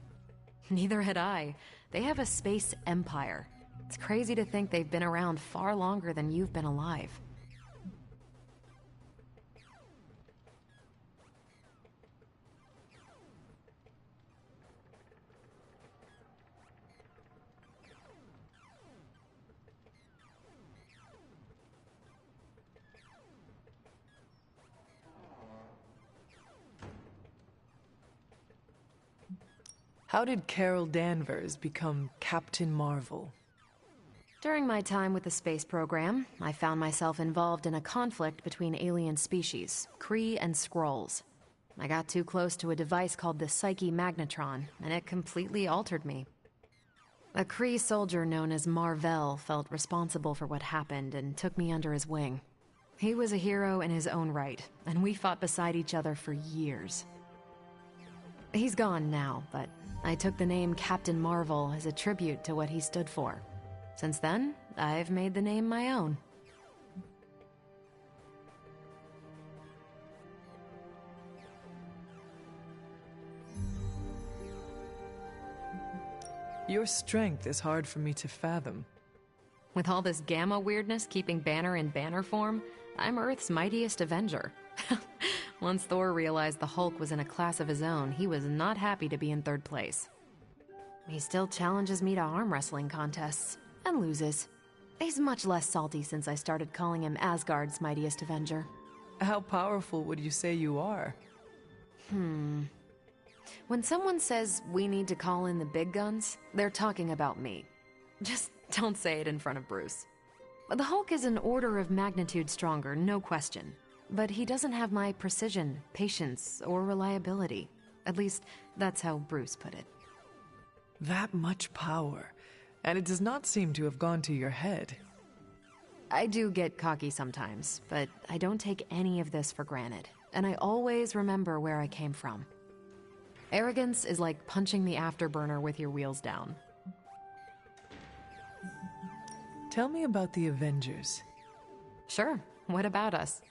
Neither had I. They have a space empire. It's crazy to think they've been around far longer than you've been alive. How did Carol Danvers become Captain Marvel? During my time with the space program, I found myself involved in a conflict between alien species, Kree and Skrulls. I got too close to a device called the Psyche Magnetron, and it completely altered me. A Kree soldier known as Mar-Vell felt responsible for what happened and took me under his wing. He was a hero in his own right, and we fought beside each other for years. He's gone now, but I took the name Captain Marvel as a tribute to what he stood for. Since then, I've made the name my own. Your strength is hard for me to fathom. With all this gamma weirdness keeping Banner in banner form, I'm Earth's mightiest Avenger. Once Thor realized the Hulk was in a class of his own, he was not happy to be in third place. He still challenges me to arm wrestling contests, and loses. He's much less salty since I started calling him Asgard's mightiest Avenger. How powerful would you say you are? When someone says we need to call in the big guns, they're talking about me. Just don't say it in front of Bruce. The Hulk is an order of magnitude stronger, no question. But he doesn't have my precision, patience, or reliability. At least, that's how Bruce put it. That much power, and it does not seem to have gone to your head. I do get cocky sometimes, but I don't take any of this for granted, and I always remember where I came from. Arrogance is like punching the afterburner with your wheels down. Tell me about the Avengers. Sure, what about us?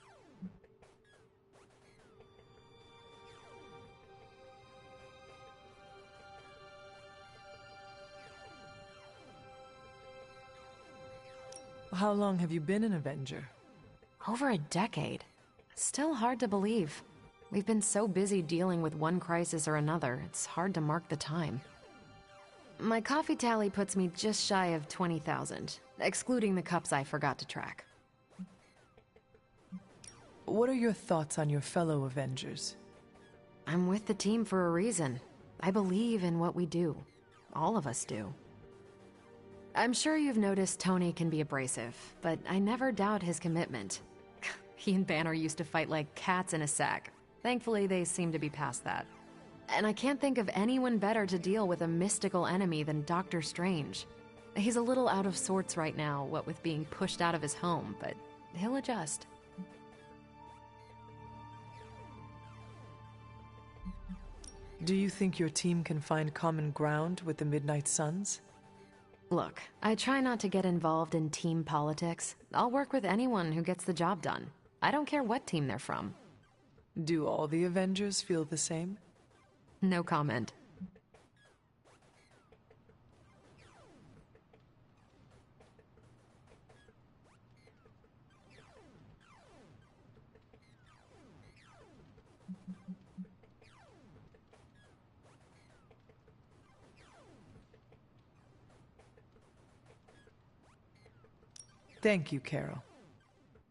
How long have you been an Avenger? Over a decade. Still hard to believe. We've been so busy dealing with one crisis or another, it's hard to mark the time. My coffee tally puts me just shy of 20,000, excluding the cups I forgot to track. What are your thoughts on your fellow Avengers? I'm with the team for a reason. I believe in what we do. All of us do. I'm sure you've noticed Tony can be abrasive, but I never doubt his commitment. He and Banner used to fight like cats in a sack. Thankfully, they seem to be past that. And I can't think of anyone better to deal with a mystical enemy than Doctor Strange. He's a little out of sorts right now, what with being pushed out of his home, but he'll adjust. Do you think your team can find common ground with the Midnight Suns? Look, I try not to get involved in team politics. I'll work with anyone who gets the job done. I don't care what team they're from. Do all the Avengers feel the same? No comment. Thank you, Carol.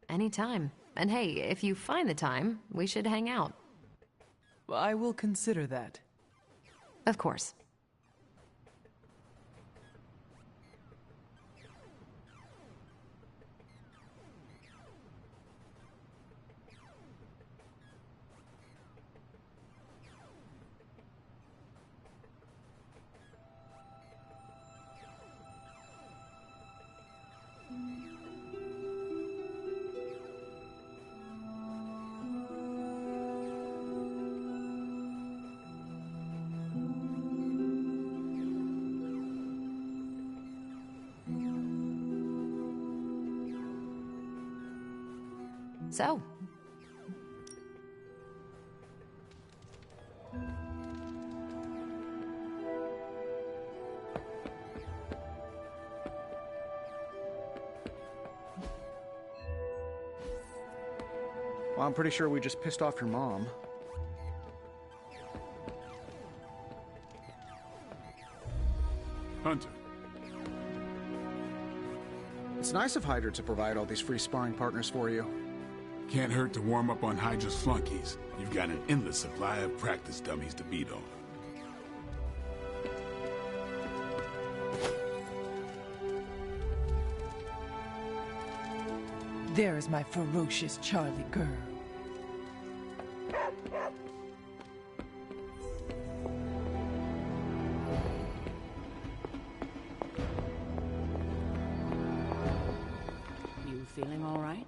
Anytime. And hey, if you find the time, we should hang out. I will consider that. Of course. So, Well, I'm pretty sure we just pissed off your mom. Hunter. It's nice of Hydra to provide all these free sparring partners for you. Can't hurt to warm up on Hydra's flunkies. You've got an endless supply of practice dummies to beat on. There is my ferocious Charlie girl. You feeling all right?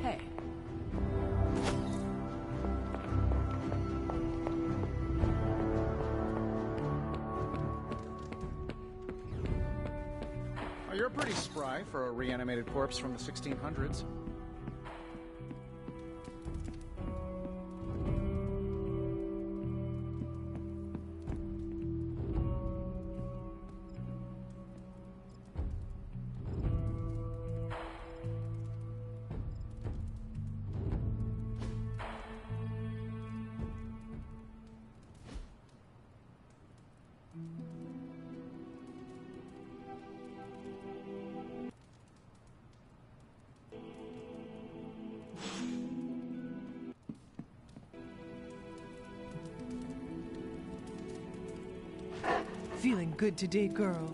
Hey. Oh, you're pretty spry for a reanimated corpse from the 1600s. feeling good today, girl.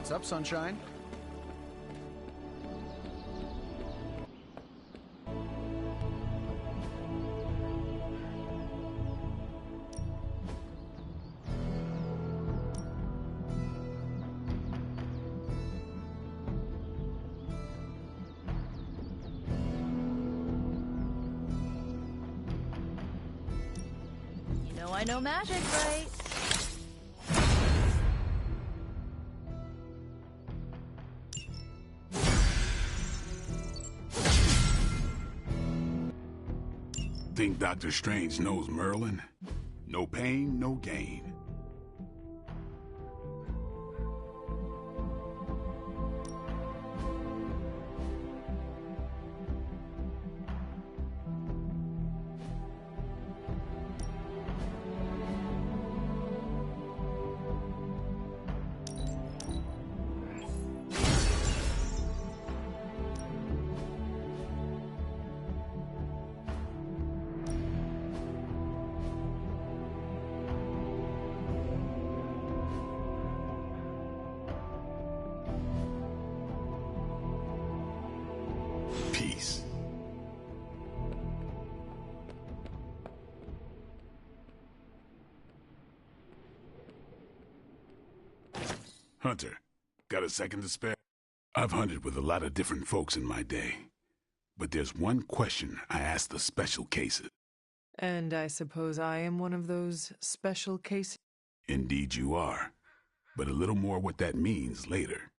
What's up, Sunshine? You know I know magic, right? Think Dr. Strange knows Merlin? No pain, no gain. Peace. Hunter, got a second to spare? I've hunted with a lot of different folks in my day, but there's one question I ask the special cases. And I suppose I am one of those special cases? Indeed you are, but a little more what that means later.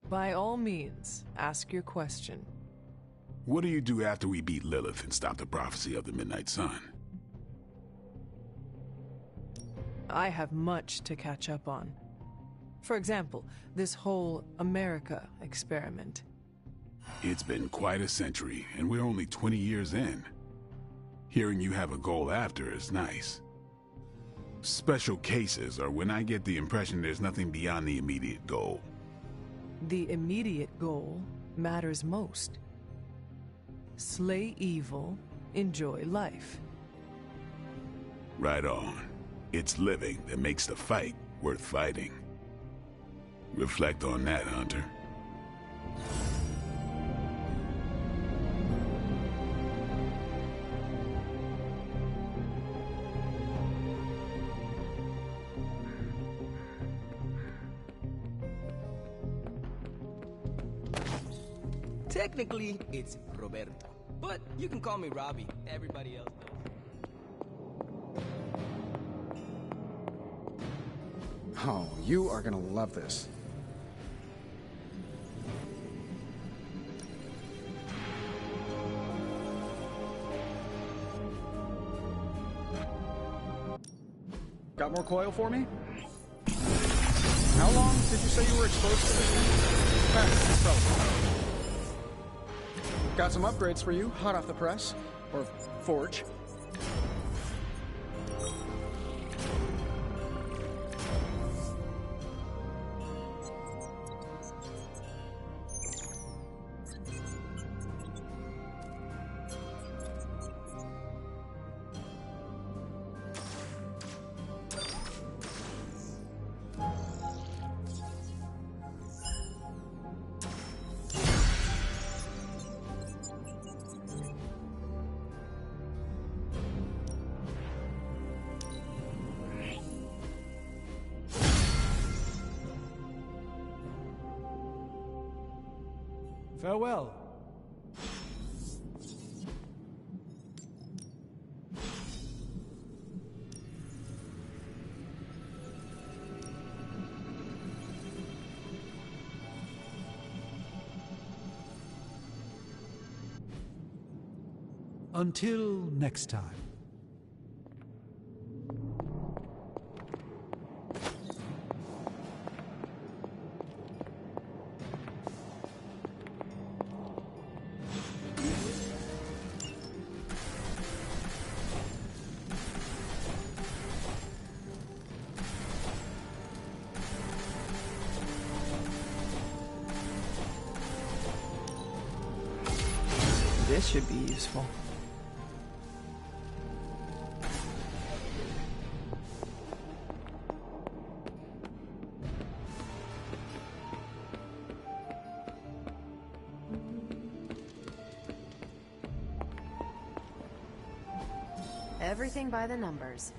By all means, ask your question. What do you do after we beat Lilith and stop the prophecy of the Midnight Sun? I have much to catch up on. For example, this whole America experiment. It's been quite a century, and we're only 20 years in. Hearing you have a goal after is nice. Special cases are when I get the impression there's nothing beyond the immediate goal. The immediate goal matters most. Slay evil, enjoy life. Right on. It's living that makes the fight worth fighting. Reflect on that, Hunter. Technically, it's Roberto, but you can call me Robbie. Everybody else does. Oh, you are gonna love this. Got more coil for me? How long did you say you were exposed to this thing? Got some upgrades for you, hot off the press. Or forge. Farewell. Until next time. This should be useful. Everything by the numbers.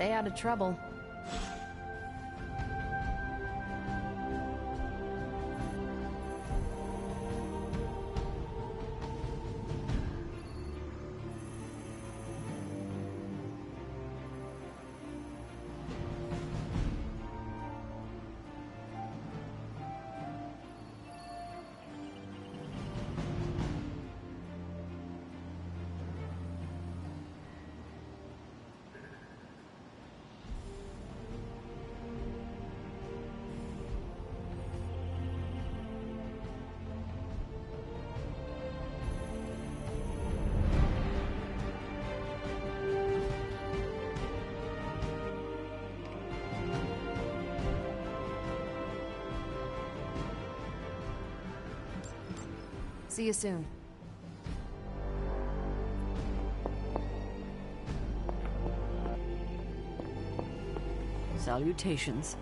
Stay out of trouble. See you soon. Salutations.